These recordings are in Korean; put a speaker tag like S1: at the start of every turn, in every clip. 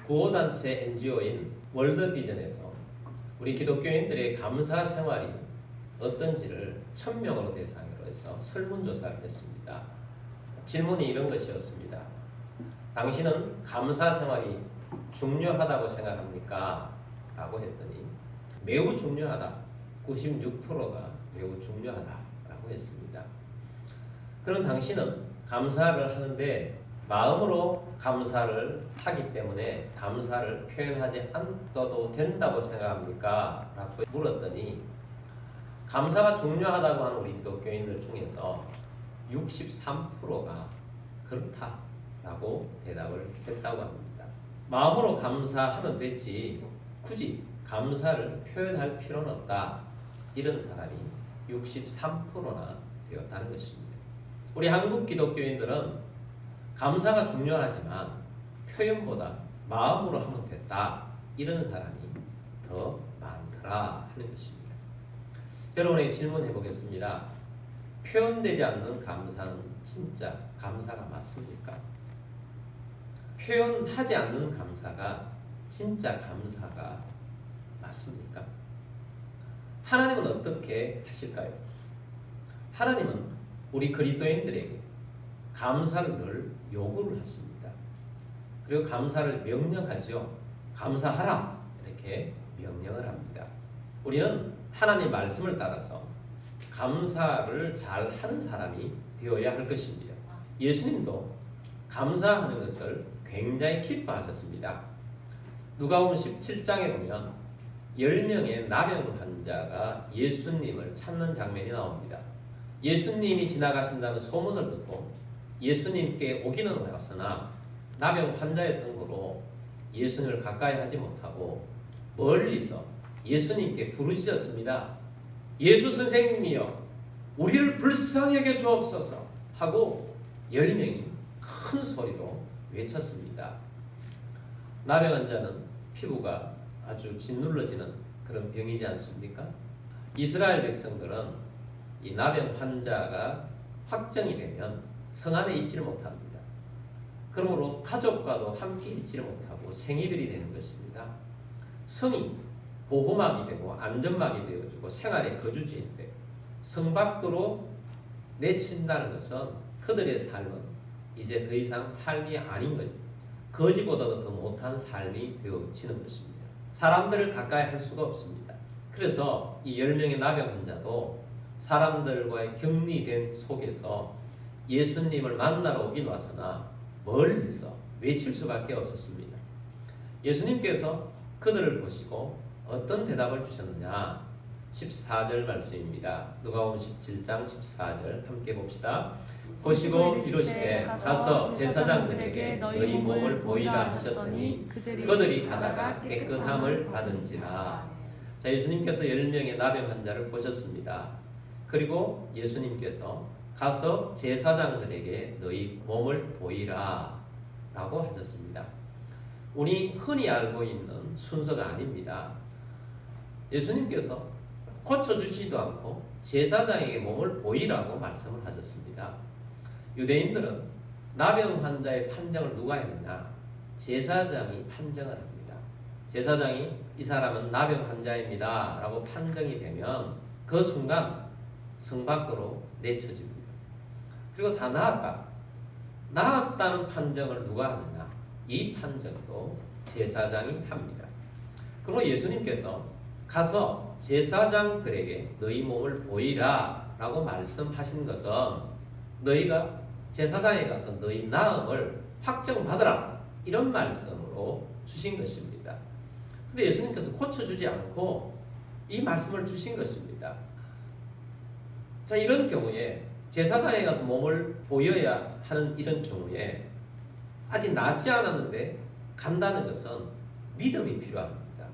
S1: 구호단체 NGO인 월드비전에서 우리 기독교인들의 감사 생활이 어떤지를 1000명으로 대상으로 해서 설문조사를 했습니다. 질문이 이런 것이었습니다. 당신은 감사 생활이 중요하다고 생각합니까? 라고 했더니 매우 중요하다. 96%가 매우 중요하다라고 했습니다. 그럼 당신은 감사를 하는데 마음으로 감사를 하기 때문에 감사를 표현하지 않아도 된다고 생각합니까? 라고 물었더니 감사가 중요하다고 하는 우리 기독교인들 중에서 63%가 그렇다라고 대답을 했다고 합니다. 마음으로 감사하면 됐지 굳이 감사를 표현할 필요는 없다. 이런 사람이 63%나 되었다는 것입니다. 우리 한국 기독교인들은 감사가 중요하지만 표현보다 마음으로 하면 됐다. 이런 사람이 더 많더라 하는 것입니다. 여러분에게 질문해 보겠습니다. 표현되지 않는 감사는 진짜 감사가 맞습니까? 표현하지 않는 감사가 진짜 감사가 맞습니까? 하나님은 어떻게 하실까요? 하나님은 우리 그리스도인들에게 감사를 늘 요구를 하십니다. 그리고 감사를 명령하죠. 감사하라 이렇게 명령을 합니다. 우리는 하나님 말씀을 따라서 감사를 잘 하는 사람이 되어야 할 것입니다. 예수님도 감사하는 것을 굉장히 기뻐하셨습니다. 누가복음 17장에 보면 10명의 나병 환자가 예수님을 찾는 장면이 나옵니다. 예수님이 지나가신다는 소문을 듣고 예수님께 오기는 왔으나 나병 환자였던 거로 예수님을 가까이 하지 못하고 멀리서 예수님께 부르짖었습니다. 예수 선생님이여 우리를 불쌍히 여겨 주옵소서 하고 10명이 큰 소리로 외쳤습니다. 나병 환자는 피부가 아주 짓눌러지는 그런 병이지 않습니까? 이스라엘 백성들은 이 나병 환자가 확정이 되면 성 안에 있지를 못합니다. 그러므로 가족과도 함께 있지를 못하고 생이별이 되는 것입니다. 성이 보호막이 되고 안전막이 되어주고 생활의 거주지인데 성 밖으로 내친다는 것은 그들의 삶은 이제 더 이상 삶이 아닌 것입니다. 거지보다도 더 못한 삶이 되어지는 것입니다. 사람들을 가까이 할 수가 없습니다. 그래서 이 10명의 나병 환자도 사람들과의 격리된 속에서 예수님을 만나러 오긴 왔으나 멀리서 외칠 수밖에 없었습니다. 예수님께서 그들을 보시고 어떤 대답을 주셨느냐? 14절 말씀입니다. 누가복음 17장 14절 함께 봅시다. 보시고 이르시되 가서 제사장들에게 너희 몸을 보이라 하셨더니 그들이 가다가 깨끗함을 받은지라. 자, 예수님께서 10명의 나병 환자를 보셨습니다. 그리고 예수님께서 가서 제사장들에게 너희 몸을 보이라 라고 하셨습니다. 우리 흔히 알고 있는 순서가 아닙니다. 예수님께서 고쳐주시지도 않고 제사장에게 몸을 보이라고 말씀을 하셨습니다. 유대인들은 나병 환자의 판정을 누가 했느냐? 제사장이 판정을 합니다. 제사장이 이 사람은 나병 환자입니다 라고 판정이 되면 그 순간 성 밖으로 내쳐집니다. 그리고 다 나았다는 판정을 누가 하느냐? 이 판정도 제사장이 합니다. 그리고 예수님께서 가서 제사장들에게 너희 몸을 보이라 라고 말씀하신 것은 너희가 제사장에 가서 너희 나음을 확정받으라 이런 말씀으로 주신 것입니다. 근데 예수님께서 고쳐주지 않고 이 말씀을 주신 것입니다. 자, 이런 경우에 제사장에 가서 몸을 보여야 하는 이런 경우에 아직 낫지 않았는데 간다는 것은 믿음이 필요합니다.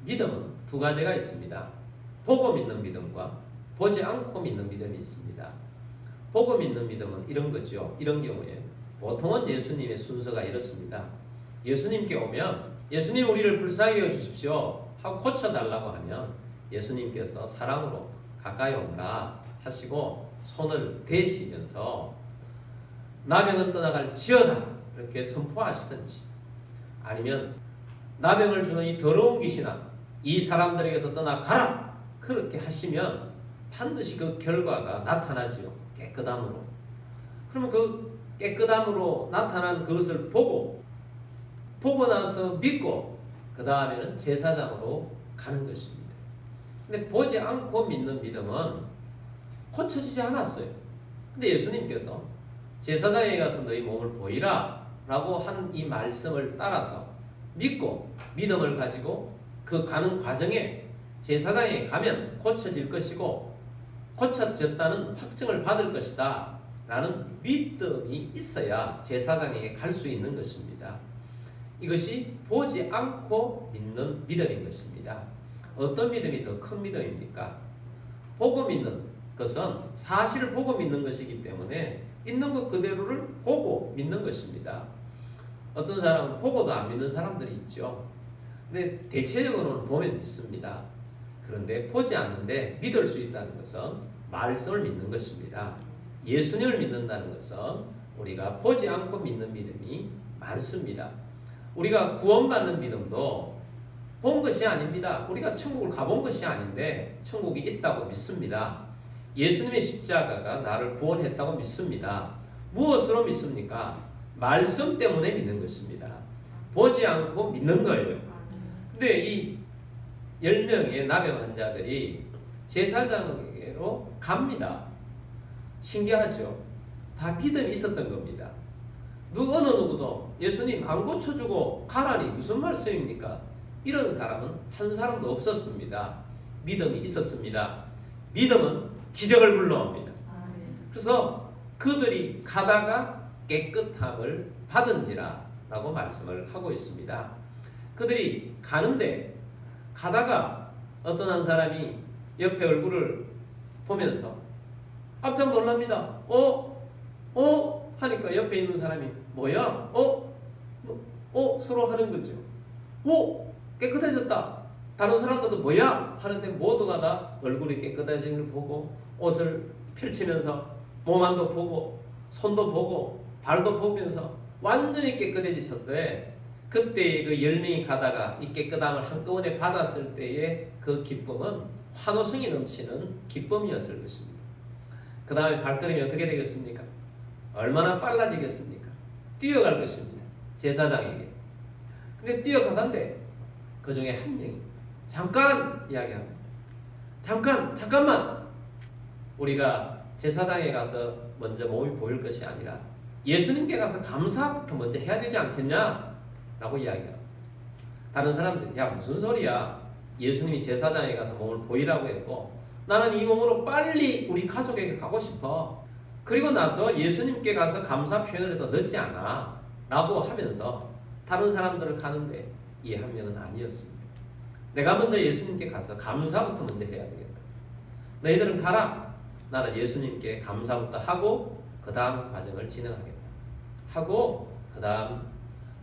S1: 믿음은 두 가지가 있습니다. 보고 믿는 믿음과 보지 않고 믿는 믿음이 있습니다. 보고 믿는 믿음은 이런 거죠. 이런 경우에 보통은 예수님의 순서가 이렇습니다. 예수님께 오면 예수님 우리를 불쌍히 여주십시오 하고 고쳐달라고 하면 예수님께서 사랑으로 가까이 오라 하시고 손을 대시면서 나병은 떠나갈 지어다 이렇게 선포하시든지, 아니면 나병을 주는 이 더러운 귀신아 이 사람들에게서 떠나가라 그렇게 하시면 반드시 그 결과가 나타나지요. 깨끗함으로. 그러면 그 깨끗함으로 나타난 그것을 보고 나서 믿고 그 다음에는 제사장으로 가는 것입니다. 근데 보지 않고 믿는 믿음은 고쳐지지 않았어요. 근데 예수님께서 제사장에 가서 너희 몸을 보이라 라고 한 이 말씀을 따라서 믿고 믿음을 가지고 그 가는 과정에 제사장에 가면 고쳐질 것이고 고쳐졌다는 확증을 받을 것이다 라는 믿음이 있어야 제사장에게 갈 수 있는 것입니다. 이것이 보지 않고 믿는 믿음인 것입니다. 어떤 믿음이 더 큰 믿음입니까? 보고 믿는 것은 사실을 보고 믿는 것이기 때문에 있는 것 그대로를 보고 믿는 것입니다. 어떤 사람은 보고도 안 믿는 사람들이 있죠. 근데 대체적으로는 보면 믿습니다. 그런데 보지 않는데 믿을 수 있다는 것은 말씀을 믿는 것입니다. 예수님을 믿는다는 것은 우리가 보지 않고 믿는 믿음이 많습니다. 우리가 구원받는 믿음도 본 것이 아닙니다. 우리가 천국을 가본 것이 아닌데 천국이 있다고 믿습니다. 예수님의 십자가가 나를 구원했다고 믿습니다. 무엇으로 믿습니까? 말씀 때문에 믿는 것입니다. 보지 않고 믿는 거예요. 근데 이 10명의 나병 환자들이 제사장에게로 갑니다. 신기하죠? 다 믿음이 있었던 겁니다. 어느 누구도 예수님 안 고쳐주고 가라니 무슨 말씀입니까? 이런 사람은 한 사람도 없었습니다. 믿음이 있었습니다. 믿음은 기적을 불러옵니다. 그래서 그들이 가다가 깨끗함을 받은지라 라고 말씀을 하고 있습니다. 그들이 가다가 어떤 한 사람이 옆에 얼굴을 보면서 깜짝 놀랍니다. 하니까 옆에 있는 사람이 뭐야? 서로 하는 거죠. 깨끗해졌다. 다른 사람들도 뭐야? 하는데 모두가 다 얼굴이 깨끗해진 걸 보고 옷을 펼치면서 몸 안도 보고 손도 보고 발도 보면서 완전히 깨끗해지셨대. 그때 그 10명이 가다가 이 깨끗함을 한꺼번에 받았을 때의 그 기쁨은 환호성이 넘치는 기쁨이었을 것입니다. 그 다음에 발걸음이 어떻게 되겠습니까? 얼마나 빨라지겠습니까? 뛰어갈 것입니다. 제사장에게. 근데 뛰어가는데 그 중에 한 명이 잠깐 이야기합니다. 잠깐만. 우리가 제사장에 가서 먼저 몸이 보일 것이 아니라 예수님께 가서 감사부터 먼저 해야 되지 않겠냐? 라고 이야기합니다. 다른 사람들이 야 무슨 소리야? 예수님이 제사장에 가서 몸을 보이라고 했고 나는 이 몸으로 빨리 우리 가족에게 가고 싶어. 그리고 나서 예수님께 가서 감사 표현을 해도 늦지 않아 라고 하면서 다른 사람들을 가는데 이 한 명은 아니었습니다. 내가 먼저 예수님께 가서 감사부터 먼저 해야 되겠다. 너희들은 가라. 나는 예수님께 감사부터 하고 그 다음 과정을 진행하겠다. 하고 그 다음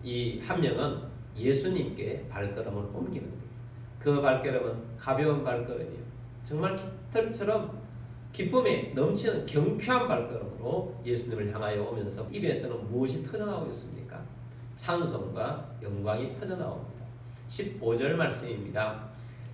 S1: 이 한 명은 예수님께 발걸음을 옮기는 거예요. 그 발걸음은 가벼운 발걸음이에요. 정말 깃털처럼 기쁨에 넘치는 경쾌한 발걸음으로 예수님을 향하여 오면서 입에서는 무엇이 터져나오고 있습니까? 찬송과 영광이 터져나옵니다. 15절 말씀입니다.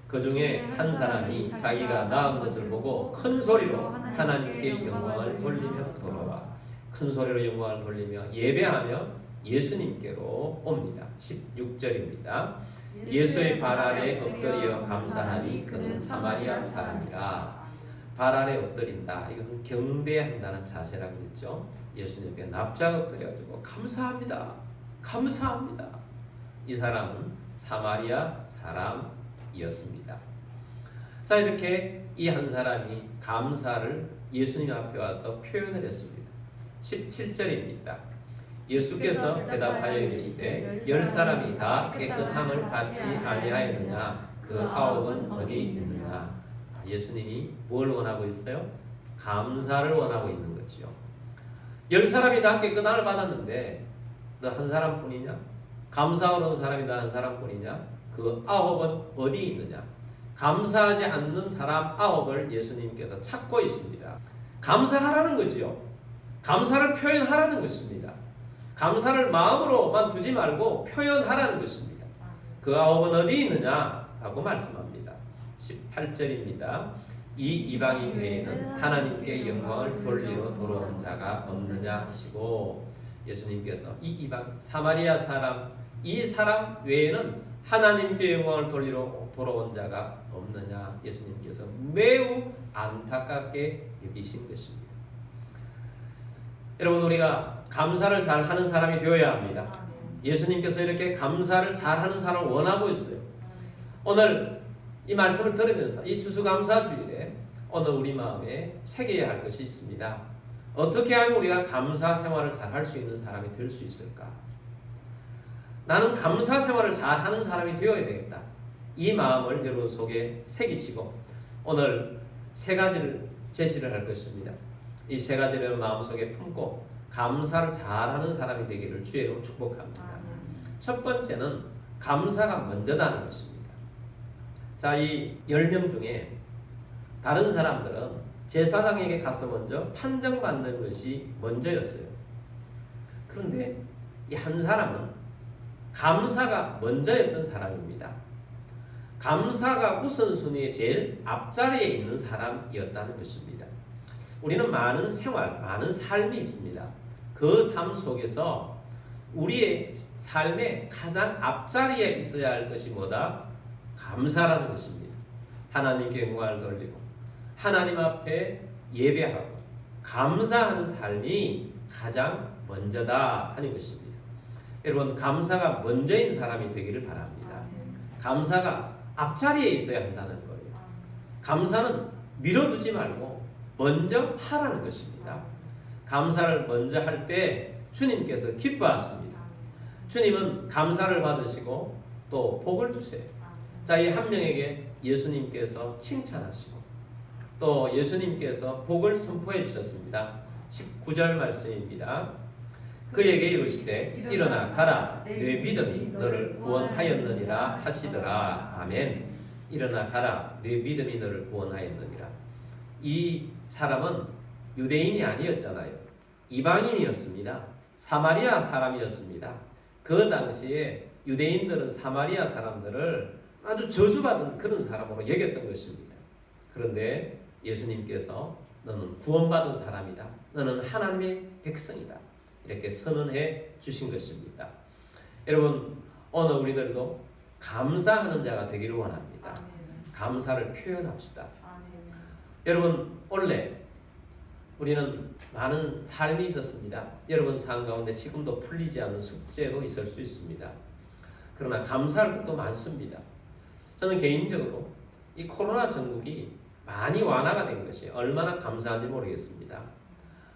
S1: 그 중에 한 사람이 자기가 낳은 것을 보고 큰 소리로 하나님께 영광을 돌리며 돌아와 큰 소리로 영광을 돌리며 예배하며 예수님께로 옵니다. 16절입니다. 예수의 발 아래 엎드려 감사하니 그는 사마리아 사람이라. 발 아래 엎드린다. 이것은 경배한다는 자세라고 했죠. 예수님께 납작 엎드려가지고 감사합니다. 이 사람은 사마리아 사람이었습니다. 자, 이렇게 이 한 사람이 감사를 예수님 앞에 와서 표현을 했습니다. 17절입니다. 예수께서 대답하여 이르시되 10사람이 다 깨끗함을 받지 아니하였느냐? 그 9은 어디 있느냐? 예수님이 뭘 원하고 있어요? 감사를 원하고 있는 거죠. 10사람이 다 깨끗함을 받았는데 너 한 사람뿐이냐? 감사하러 온 사람이 너 한 사람뿐이냐? 그 9은 어디 있느냐? 감사하지 않는 사람 9을 예수님께서 찾고 있습니다. 감사하라는 거지요. 감사를 표현하라는 것입니다. 감사를 마음으로만 두지 말고 표현하라는 것입니다. 그 아홉은 어디 있느냐? 라고 말씀합니다. 18절입니다. 이 이방인 외에는 하나님께 영광을 돌리러 돌아온 자가 없느냐 하시고, 예수님께서 이 이방 사마리아 사람, 이 사람 외에는 하나님께 영광을 돌리러 돌아온 자가 없느냐, 예수님께서 매우 안타깝게 여기신 것입니다. 여러분, 우리가 감사를 잘 하는 사람이 되어야 합니다. 예수님께서 이렇게 감사를 잘 하는 사람을 원하고 있어요. 오늘 이 말씀을 들으면서 이 추수감사주일에 오늘 우리 마음에 새겨야 할 것이 있습니다. 어떻게 하면 우리가 감사 생활을 잘 할 수 있는 사람이 될 수 있을까? 나는 감사 생활을 잘 하는 사람이 되어야 되겠다. 이 마음을 여러분 속에 새기시고 오늘 세 가지를 제시를 할 것입니다. 이 세 가지를 마음속에 품고 감사를 잘하는 사람이 되기를 주의로 축복합니다. 첫 번째는 감사가 먼저다는 것입니다. 자, 이 10명 중에 다른 사람들은 제사장에게 가서 먼저 판정받는 것이 먼저였어요. 그런데 이 한 사람은 감사가 먼저였던 사람입니다. 감사가 우선순위의 제일 앞자리에 있는 사람이었다는 것입니다. 우리는 많은 생활, 많은 삶이 있습니다. 그 삶 속에서 우리의 삶의 가장 앞자리에 있어야 할 것이 뭐다? 감사라는 것입니다. 하나님께 영광을 돌리고 하나님 앞에 예배하고 감사하는 삶이 가장 먼저다 하는 것입니다. 여러분, 감사가 먼저인 사람이 되기를 바랍니다. 감사가 앞자리에 있어야 한다는 거예요. 감사는 미뤄두지 말고 먼저 하라는 것입니다. 감사를 먼저 할 때 주님께서 기뻐하십니다. 주님은 감사를 받으시고 또 복을 주세요. 자, 이 한 명에게 예수님께서 칭찬하시고 또 예수님께서 복을 선포해 주셨습니다. 19절 말씀입니다. 그에게 이르시되 일어나 가라, 내 믿음이 너를 구원하였느니라 하시더라. 아멘. 일어나 가라, 내 믿음이 너를 구원하였느니라. 이 사람은 유대인이 아니었잖아요. 이방인이었습니다. 사마리아 사람이었습니다. 그 당시에 유대인들은 사마리아 사람들을 아주 저주받은 그런 사람으로 여겼던 것입니다. 그런데 예수님께서 너는 구원받은 사람이다. 너는 하나님의 백성이다. 이렇게 선언해 주신 것입니다. 여러분, 오늘 우리들도 감사하는 자가 되기를 원합니다. 감사를 표현합시다. 여러분, 원래 우리는 많은 삶이 있었습니다. 여러분 삶 가운데 지금도 풀리지 않은 숙제도 있을 수 있습니다. 그러나 감사할 것도 많습니다. 저는 개인적으로 이 코로나 전국이 많이 완화가 된 것이 얼마나 감사한지 모르겠습니다.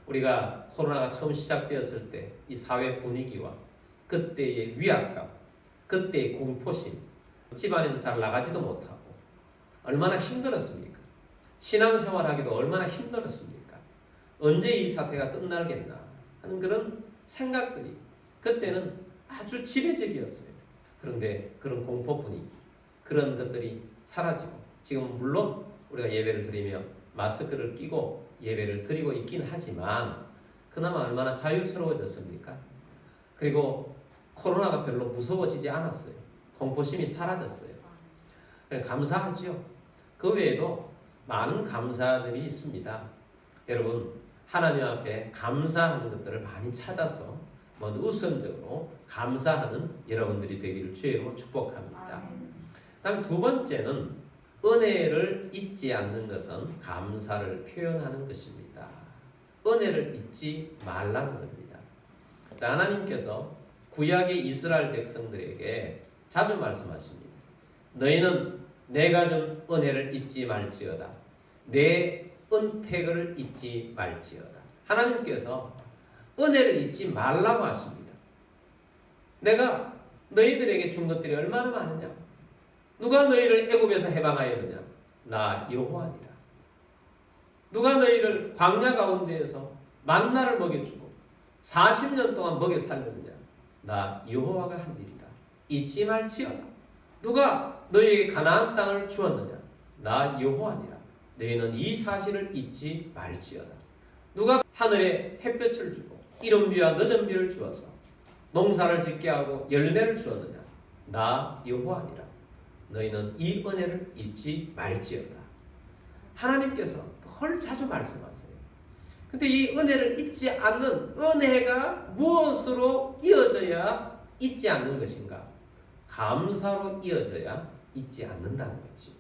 S1: 우리가 코로나가 처음 시작되었을 때 이 사회 분위기와 그때의 위압감, 그때의 공포심, 집안에서 잘 나가지도 못하고 얼마나 힘들었습니까? 신앙생활하기도 얼마나 힘들었습니까? 언제 이 사태가 끝날겠나 하는 그런 생각들이 그때는 아주 지배적이었어요. 그런데 그런 공포 분위기, 그런 것들이 사라지고 지금 물론 우리가 예배를 드리며 마스크를 끼고 예배를 드리고 있긴 하지만 그나마 얼마나 자유스러워졌습니까? 그리고 코로나가 별로 무서워지지 않았어요. 공포심이 사라졌어요. 감사하죠. 그 외에도 많은 감사들이 있습니다. 여러분, 하나님 앞에 감사하는 것들을 많이 찾아서 먼저 우선적으로 감사하는 여러분들이 되기를 주의 이름으로 축복합니다. 다음 두 번째는 은혜를 잊지 않는 것은 감사를 표현하는 것입니다. 은혜를 잊지 말라는 겁니다. 자, 하나님께서 구약의 이스라엘 백성들에게 자주 말씀하십니다. 너희는 내가 준 은혜를 잊지 말지어다. 내 은택을 잊지 말지어다. 하나님께서 은혜를 잊지 말라고 하십니다. 내가 너희들에게 준 것들이 얼마나 많으냐? 누가 너희를 애굽에서 해방하였느냐? 나 여호와니라. 누가 너희를 광야 가운데에서 만나를 먹여주고 40년 동안 먹여 살렸느냐? 나 여호와가 한 일이다. 잊지 말지어다. 누가 너희에게 가나안 땅을 주었느냐? 나 여호와니라. 너희는 이 사실을 잊지 말지어다. 누가 하늘에 햇볕을 주고 이른 비와 늦은 비를 주어서 농사를 짓게 하고 열매를 주었느냐? 나 여호와니라. 너희는 이 은혜를 잊지 말지어다. 하나님께서 헐 자주 말씀하세요. 근데 이 은혜를 잊지 않는 은혜가 무엇으로 이어져야 잊지 않는 것인가? 감사로 이어져야 잊지 않는다는 거지.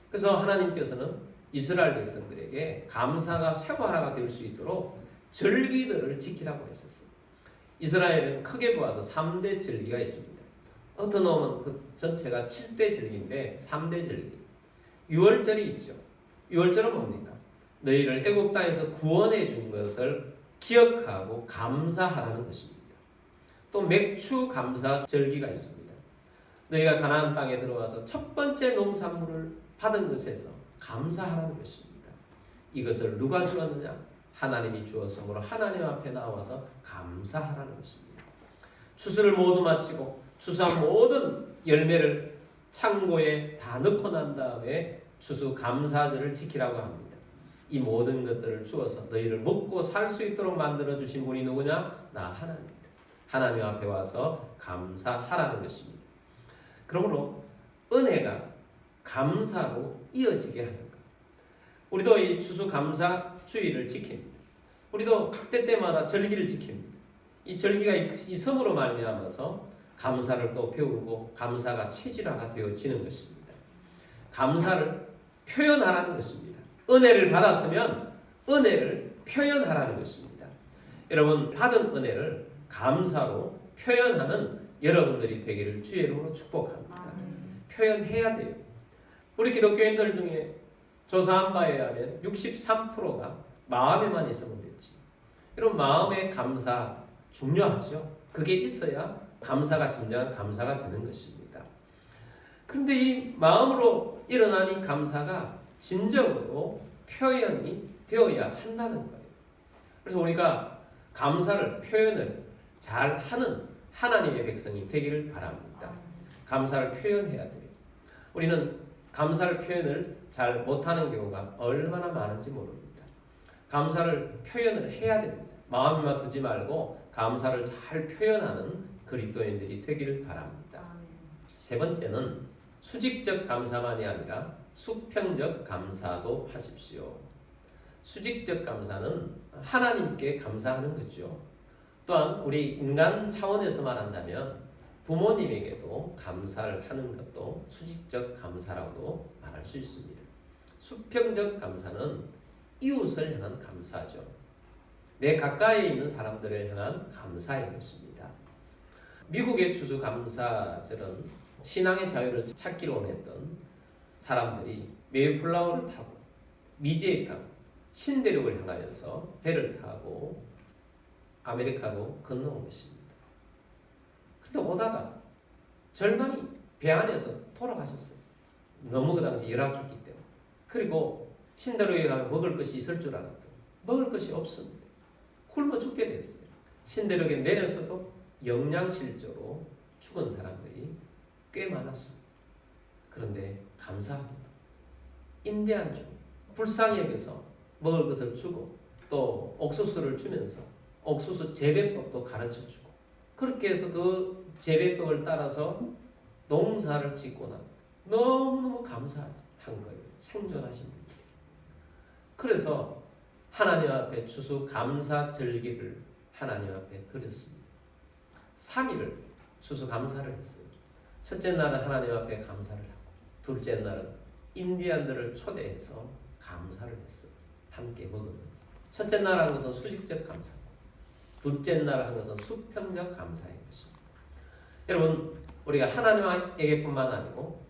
S1: 그래서 하나님께서는 이스라엘 백성들에게 감사가 생활화가 될 수 있도록 절기들을 지키라고 했었어요. 이스라엘은 크게 보아서 3대 절기가 있습니다. 어떤 놈은 그 전체가 7대 절기인데 3대 절기. 6월절이 있죠. 6월절은 뭡니까? 너희를 애굽 땅에서 구원해 준 것을 기억하고 감사하라는 것입니다. 또 맥추 감사 절기가 있습니다. 너희가 가나안 땅에 들어와서 첫 번째 농산물을 받은 것에서 감사하라는 것입니다. 이것을 누가 주었느냐? 하나님이 주었으므로 하나님 앞에 나와서 감사하라는 것입니다. 추수를 모두 마치고 추수한 모든 열매를 창고에 다 넣고 난 다음에 추수 감사절을 지키라고 합니다. 이 모든 것들을 주어서 너희를 먹고 살 수 있도록 만들어 주신 분이 누구냐? 나 하나님입니다. 하나님 앞에 와서 감사하라는 것입니다. 그러므로 은혜가 감사로 이어지게 하는 것. 우리도 이 추수 감사 주의를 지킵니다. 우리도 때때마다 절기를 지킵니다. 이 절기가 이 성으로 말미암아서 감사를 또 배우고 감사가 체질화가 되어지는 것입니다. 감사를 표현하라는 것입니다. 은혜를 받았으면 은혜를 표현하라는 것입니다. 여러분 받은 은혜를 감사로 표현하는 여러분들이 되기를 주의 이름으로 축복합니다. 표현해야 돼요. 우리 기독교인들 중에 조사한 바에 의하면 63%가 마음에만 있으면 됐지. 여러분 마음의 감사 중요하죠. 그게 있어야 감사가 진정한 감사가 되는 것입니다. 그런데 이 마음으로 일어난 이 감사가 진정으로 표현이 되어야 한다는 거예요. 그래서 우리가 감사를 표현을 잘 하는 하나님의 백성이 되기를 바랍니다. 감사를 표현해야 돼요. 우리는 감사를 표현을 잘 못하는 경우가 얼마나 많은지 모릅니다. 감사를 표현을 해야 됩니다. 마음에만 두지 말고 감사를 잘 표현하는 그리스도인들이 되기를 바랍니다. 세 번째는 수직적 감사만이 아니라 수평적 감사도 하십시오. 수직적 감사는 하나님께 감사하는 거죠. 또한 우리 인간 차원에서 말한다면 부모님에게도 감사를 하는 것도 수직적 감사라고 말할 수 있습니다. 수평적 감사는 이웃을 향한 감사죠. 내 가까이에 있는 사람들을 향한 감사인 것입니다. 미국의 추수감사절은 신앙의 자유를 찾기로 원했던 사람들이 메이플라워를 타고 미지의 땅 신대륙을 향하여서 배를 타고 아메리카로 건너온 것입니다. 그런데 오다가 절반이 배 안에서 돌아가셨어요. 너무 그 당시 열악했기 때문에. 그리고 신대륙에 가면 먹을 것이 있을 줄 알았더니 먹을 것이 없습니다. 굶어 죽게 됐어요. 신대륙에 내려서도 영양실조로 죽은 사람들이 꽤 많았습니다. 그런데 감사합니다. 인디안 중 불쌍히 여겨서 먹을 것을 주고 또 옥수수를 주면서 옥수수 재배법도 가르쳐주고 그렇게 해서 그 재배법을 따라서 농사를 짓고 난 너무너무 감사한 거예요. 생존하신 분들이. 그래서 하나님 앞에 추수 감사 절기를 하나님 앞에 드렸습니다. 3일을 추수 감사를 했어요. 첫째 날은 하나님 앞에 감사를 하고 둘째 날은 인디안들을 초대해서 감사를 했어요. 함께 먹으면서. 첫째 날 한 것은 수직적 감사고 둘째 날 한 것은 수평적 감사인 것입니다. 여러분 우리가 하나님에게뿐만 아니고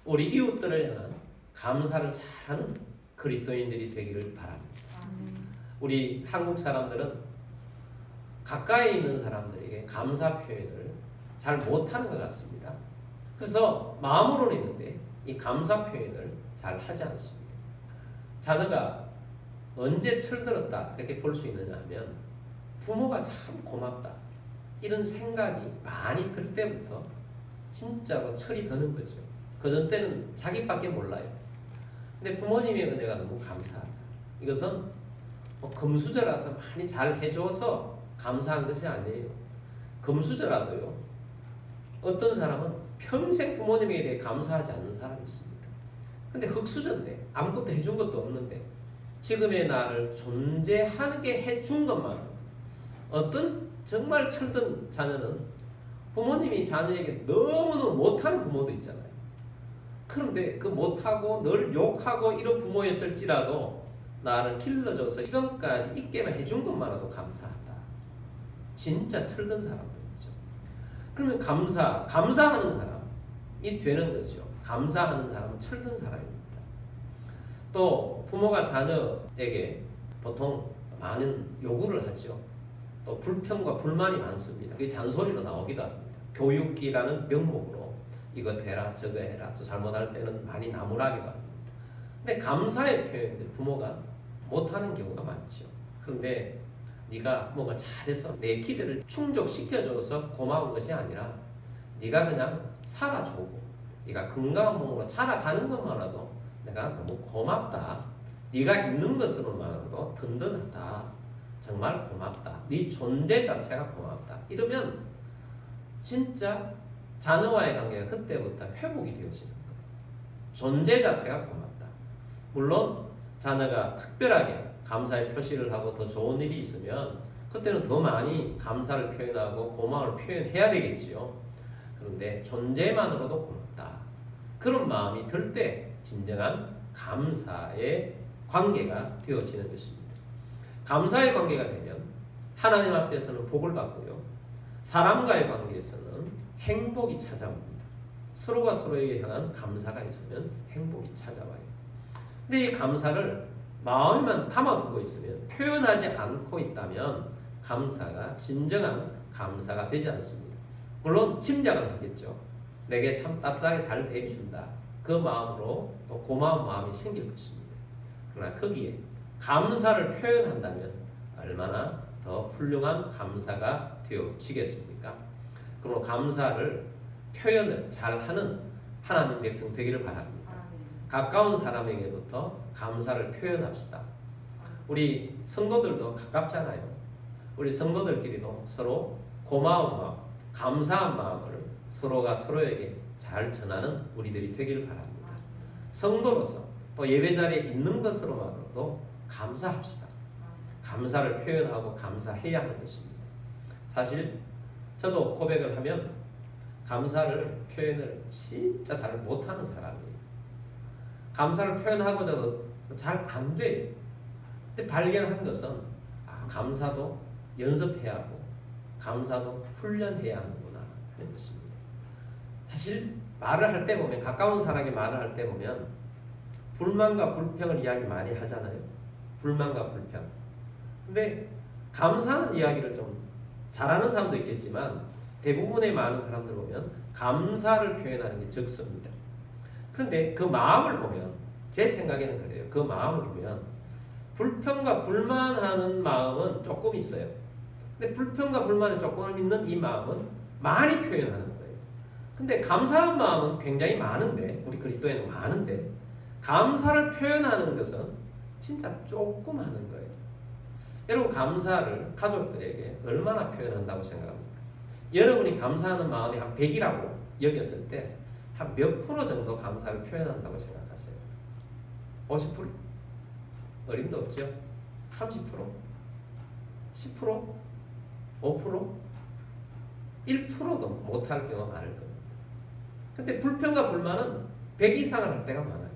S1: 우리 이웃들을 향한 감사를 잘하는 그리스도인들이 되기를 바랍니다. 우리 한국 사람들은 가까이 있는 사람들에게 감사 표현을 잘 못하는 것 같습니다. 그래서 마음으로는 있는데 이 감사 표현을 잘 하지 않습니다. 자녀가 언제 철들었다 이렇게 볼 수 있느냐 하면 부모가 참 고맙다 이런 생각이 많이 들 때부터 진짜로 철이 드는 거죠. 그전 때는 자기밖에 몰라요. 근데 부모님의 은혜가 너무 감사하다. 이것은 금수저라서 많이 잘 해줘서 감사한 것이 아니에요. 금수저라도요. 어떤 사람은 평생 부모님에 대해 감사하지 않는 사람이 있습니다. 근데 흙수저인데 아무것도 해준 것도 없는데 지금의 나를 존재하게 해준 것만 어떤 정말 철든 자녀는 부모님이 자녀에게 너무너무 못하는 부모도 있잖아요. 그런데 그 못하고 늘 욕하고 이런 부모였을지라도 나를 길러줘서 지금까지 있게만 해준 것만으로도 감사하다. 진짜 철든 사람들이죠. 그러면 감사하는 사람이 되는 거죠. 감사하는 사람은 철든 사람입니다. 또 부모가 자녀에게 보통 많은 요구를 하죠. 또 불평과 불만이 많습니다. 그게 잔소리로 나오기도 합니다. 교육기라는 명목으로 이것 해라 저거 해라 또 잘못할 때는 많이 나무라기도 합니다. 근데 감사의 표현들 부모가 못하는 경우가 많죠. 그런데 네가 뭐가 잘해서 내 기대를 충족시켜줘서 고마운 것이 아니라 네가 그냥 살아주고 네가 건강한 몸으로 자라가는 것만으로도 내가 너무 고맙다. 네가 있는 것으로만으로도 든든하다. 정말 고맙다. 네 존재 자체가 고맙다. 이러면 진짜 자녀와의 관계가 그때부터 회복이 되어지는 거예요. 존재 자체가 고맙다. 물론 자녀가 특별하게 감사의 표시를 하고 더 좋은 일이 있으면 그때는 더 많이 감사를 표현하고 고마움을 표현해야 되겠지요. 그런데 존재만으로도 고맙다. 그런 마음이 들 때 진정한 감사의 관계가 되어지는 것입니다. 감사의 관계가 되면 하나님 앞에서는 복을 받고요. 사람과의 관계에서는 행복이 찾아옵니다. 서로가 서로에게 향한 감사가 있으면 행복이 찾아와요. 근데 이 감사를 마음에만 담아두고 있으면 표현하지 않고 있다면 감사가 진정한 감사가 되지 않습니다. 물론 짐작은 하겠죠. 내게 참 따뜻하게 잘 대해준다. 그 마음으로 또 고마운 마음이 생길 것입니다. 그러나 거기에 감사를 표현한다면 얼마나 더 훌륭한 감사가 되어지겠습니까? 그러므로 감사를 표현을 잘하는 하나님 백성 되기를 바랍니다. 가까운 사람에게부터 감사를 표현합시다. 우리 성도들도 가깝잖아요. 우리 성도들끼리도 서로 고마운 마음, 감사한 마음을 서로가 서로에게 잘 전하는 우리들이 되기를 바랍니다. 성도로서 또 예배 자리에 있는 것으로만으로도 감사합시다. 감사를 표현하고 감사해야 하는 것입니다. 사실 저도 고백을 하면 감사를 표현을 진짜 잘 못하는 사람이에요. 감사를 표현하고자도 잘 안 돼요. 근데 발견한 것은 감사도 연습해야 하고 감사도 훈련해야 하는구나 하는 것입니다. 사실 말을 할 때 보면 가까운 사람에게 말을 할 때 보면 불만과 불평을 이야기 많이 하잖아요. 불만과 불평. 근데 감사하는 이야기를 좀 잘하는 사람도 있겠지만 대부분의 많은 사람들 보면 감사를 표현하는 게 적습니다. 그런데 그 마음을 보면 제 생각에는 그래요. 그 마음을 보면 불평과 불만하는 마음은 조금 있어요. 근데 불평과 불만이 조금 있는 이 마음은 많이 표현하는 거예요. 근데 감사한 마음은 굉장히 많은데 우리 그리스도에는 많은데 감사를 표현하는 것은 진짜 조금 하는 거예요. 여러분 감사를 가족들에게 얼마나 표현한다고 생각합니까? 여러분이 감사하는 마음이 한 100이라고 여겼을 때 한 몇 프로 정도 감사를 표현한다고 생각하세요? 50%? 어림도 없죠? 30%? 10%? 5%? 1%도 못할 경우가 많을 겁니다. 근데 불평과 불만은 100 이상을 할 때가 많아요.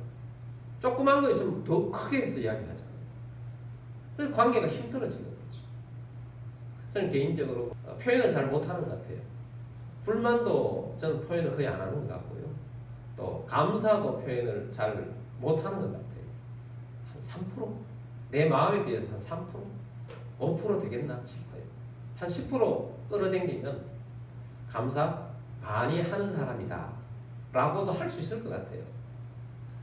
S1: 조그만 거 있으면 더 크게 해서 이야기하잖아요. 그래서 관계가 힘들어지는 거죠. 저는 개인적으로 표현을 잘 못하는 것 같아요. 불만도 저는 표현을 거의 안 하는 것 같고요. 또 감사도 표현을 잘 못하는 것 같아요. 한 3%? 내 마음에 비해서 한 3%? 5% 되겠나 싶어요. 한 10% 끌어당기면 감사 많이 하는 사람이다 라고도 할 수 있을 것 같아요.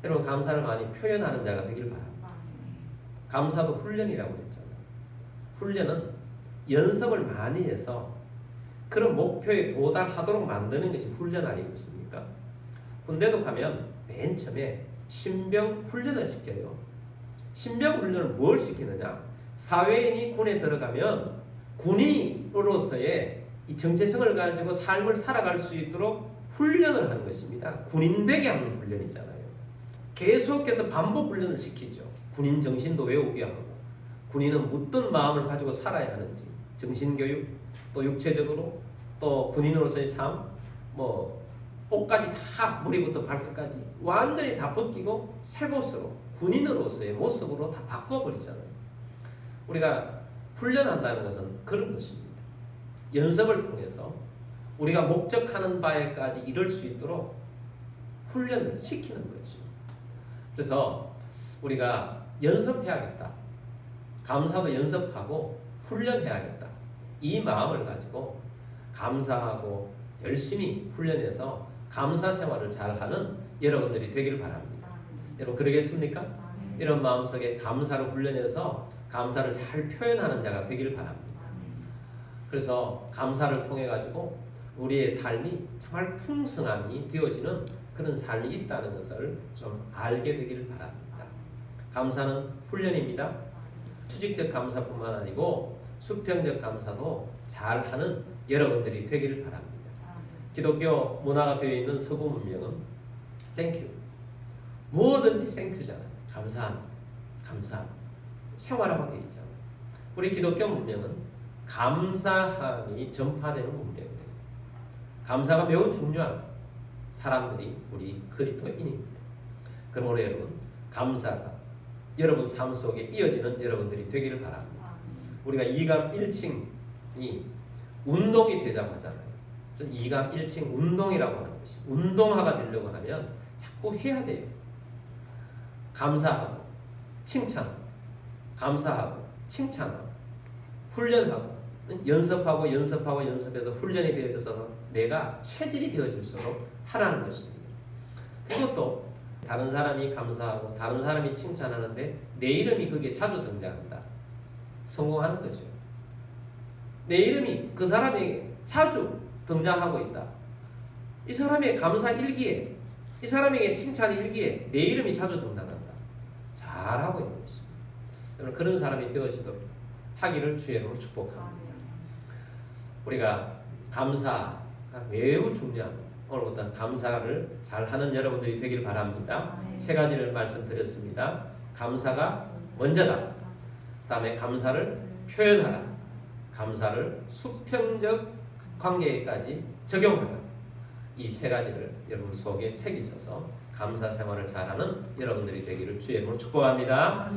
S1: 여러분 감사를 많이 표현하는 자가 되길 바랍니다. 감사도 훈련이라고 했잖아요. 훈련은 연습을 많이 해서 그런 목표에 도달하도록 만드는 것이 훈련 아니겠습니까? 군대도 가면 맨 처음에 신병 훈련을 시켜요. 신병 훈련을 뭘 시키느냐? 사회인이 군에 들어가면 군인으로서의 이 정체성을 가지고 삶을 살아갈 수 있도록 훈련을 하는 것입니다. 군인 되게 하는 훈련이잖아요. 계속해서 반복 훈련을 시키죠. 군인 정신도 외우게 하고, 군인은 어떤 마음을 가지고 살아야 하는지, 정신교육, 또 육체적으로, 또 군인으로서의 삶, 옷까지 다 머리부터 발끝까지 완전히 다 벗기고 새 것으로 군인으로서의 모습으로 다 바꿔버리잖아요. 우리가 훈련한다는 것은 그런 것입니다. 연습을 통해서 우리가 목적하는 바에까지 이룰 수 있도록 훈련을 시키는 거죠. 그래서 우리가 연습해야겠다. 감사도 연습하고 훈련해야겠다. 이 마음을 가지고 감사하고 열심히 훈련해서 감사 생활을 잘하는 여러분들이 되길 바랍니다. 여러분 그러겠습니까? 이런 마음속에 감사를 훈련해서 감사를 잘 표현하는 자가 되길 바랍니다. 그래서 감사를 통해 가지고 우리의 삶이 정말 풍성함이 되어지는 그런 삶이 있다는 것을 좀 알게 되길 바랍니다. 감사는 훈련입니다. 수직적 감사뿐만 아니고 수평적 감사도 잘하는 여러분들이 되기를 바랍니다. 기독교 문화가 되어 있는 서구 문명은 땡큐, 뭐든지 땡큐잖아요. 감사합니다. 감사합니다. 생활하고 되어 있잖아요. 우리 기독교 문명은 감사함이 전파되는 문명이에요. 감사가 매우 중요한 사람들이 우리 그리스도인입니다. 그러므로 여러분 감사가 여러분 삶 속에 이어지는 여러분들이 되기를 바랍니다. 우리가 이감일칭이 운동이 되자고 하잖아요. 그래서 이감일칭 운동이라고 하는 것이, 운동화가 되려고 하면 자꾸 해야 돼요. 감사하고 칭찬하고, 감사하고 칭찬하고, 훈련하고, 연습하고 연습해서 훈련이 되어져서 내가 체질이 되어질수록 하라는 것입니다. 그것도 다른 사람이 감사하고 다른 사람이 칭찬하는데 내 이름이 거기에 자주 등장한다. 성공하는 거죠. 내 이름이 그 사람에게 자주 등장하고 있다. 이 사람의 감사 일기에, 이 사람에게 칭찬 일기에 내 이름이 자주 등장한다. 잘하고 있는 것입니다. 여러분 그런 사람이 되어지도록 하기를 주의 이름으로 축복합니다. 우리가 감사가 매우 중요합니다. 오늘부터 감사를 잘하는 여러분들이 되길 바랍니다. 세 가지를 말씀드렸습니다. 감사가 먼저다. 다음에 감사를 표현하라. 감사를 수평적 관계까지 적용하라. 이 세 가지를 여러분 속에 새기셔서 감사 생활을 잘하는 여러분들이 되기를 주의 이름으로 축복합니다.